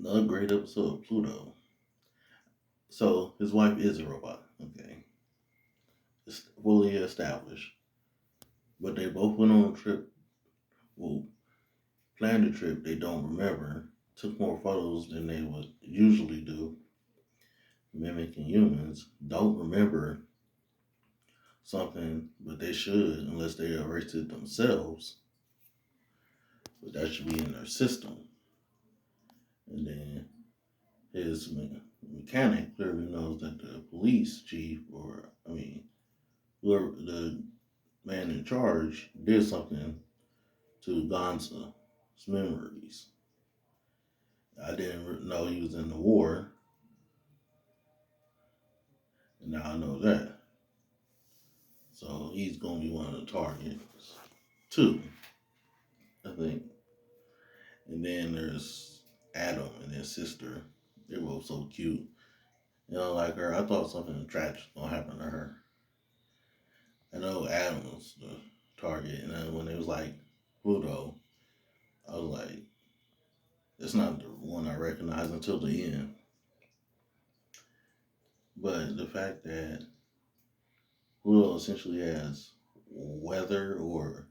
Another great episode of Pluto. So his wife is a robot. Okay, it's fully established. But they both went on a trip. Well, planned a trip they don't remember. Took more photos than they would usually do, mimicking humans. Don't remember something, but they should unless they erased it themselves. But that should be in their system. And then his mechanic clearly knows that the police chief, or I mean, whoever the man in charge, did something to Gonza's memories. I didn't know he was in the war, and now I know that. So he's gonna be one of the targets too, I think. And then there's Adam and his sister. They were both so cute. You know, like her. I thought something tragic was gonna happen to her. I know Adam was the target, and then when it was like Pluto, I was like, it's not the one I recognize until the end. But the fact that Pluto essentially has weather or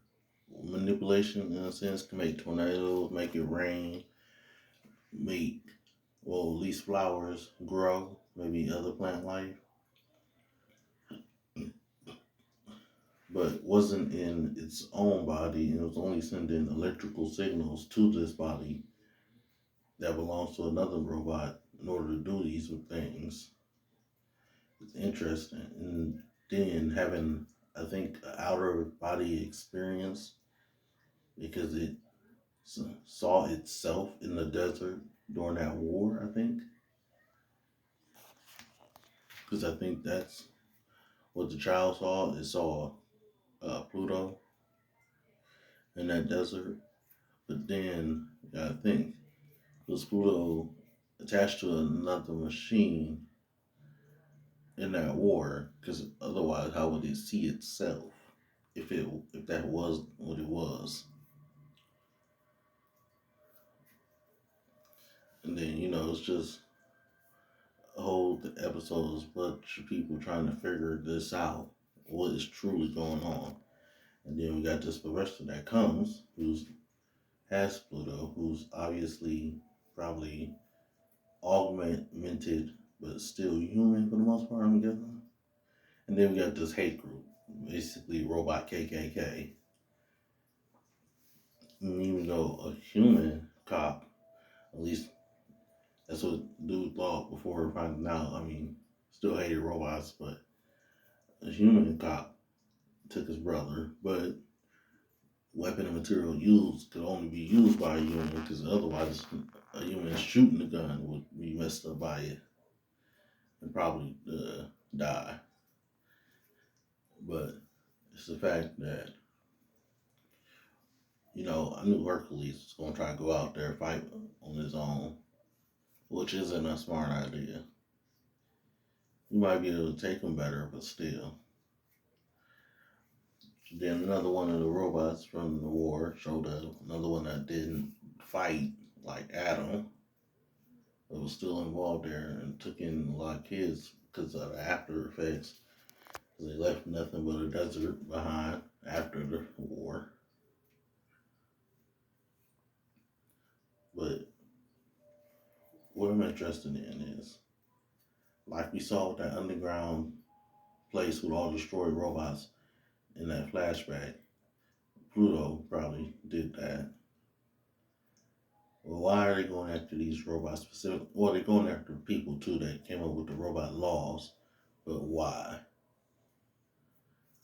manipulation in a sense, can make tornadoes, make it rain, make, well, at least flowers grow, maybe other plant life, but wasn't in its own body, and it was only sending electrical signals to this body that belongs to another robot in order to do these things. It's interesting. And then having, I think, an outer body experience because it saw itself in the desert during that war, I think. Because I think that's what the child saw. It saw Pluto in that desert. But then, you gotta think, was Pluto attached to another machine in that war? Because otherwise, how would it see itself if that was what it was? And then it's just a whole episode is a bunch of people trying to figure this out, what is truly going on. And then we got this professor that comes, who's has Pluto, who's obviously probably augmented, but still human for the most part, I'm guessing. And then we got this hate group, basically Robot KKK. And even though a human cop, at least that's what dude thought before finding out. I mean, still hated robots, but a human cop took his brother, but weapon and material used could only be used by a human because otherwise a human shooting the gun would be messed up by it and probably die. But it's the fact that I knew Hercules was gonna try to go out there and fight on his own, which isn't a smart idea. You might be able to take him better, but still. Then another one of the robots from the war showed up. Another one that didn't fight like Adam, but was still involved there and took in a lot of kids because of the after effects. They left nothing but a desert behind after the war. But what I'm interested in is, like we saw with that underground place with all destroyed robots in that flashback, Pluto probably did that. Well, why are they going after these robots specifically? Well, they're going after people too that came up with the robot laws, but why?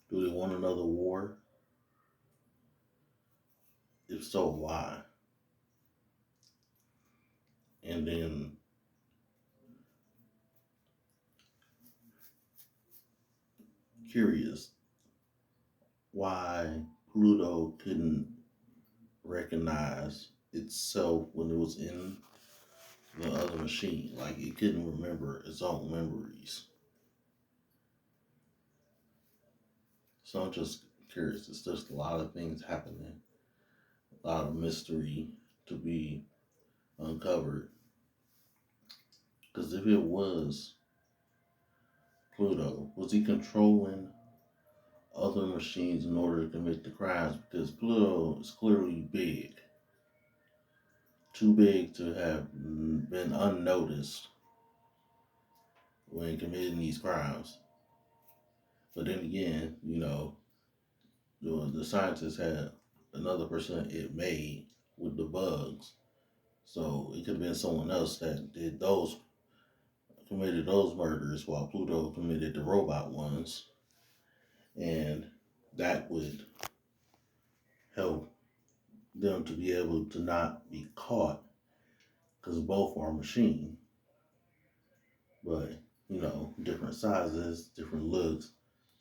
Do they want another war? If so, why? And then curious why Pluto couldn't recognize itself when it was in the other machine. Like it couldn't remember its own memories. So I'm just curious. It's just a lot of things happening, a lot of mystery to be uncovered. Because if it was Pluto, was he controlling other machines in order to commit the crimes? Because Pluto is clearly big, too big to have been unnoticed when committing these crimes. But then again, the scientists had another person it made with the bugs. So it could have been someone else that committed those murders while Pluto committed the robot ones. And that would help them to be able to not be caught because both are machine. But, different sizes, different looks,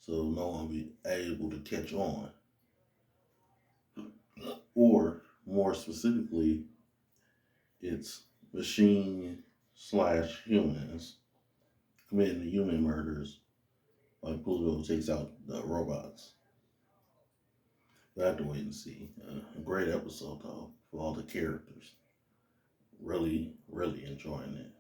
so no one will be able to catch on. Or more specifically, it's machine slash humans committing the human murders like Pluto takes out the robots. We'll have to wait and see. A great episode though for all the characters. Really, really enjoying it.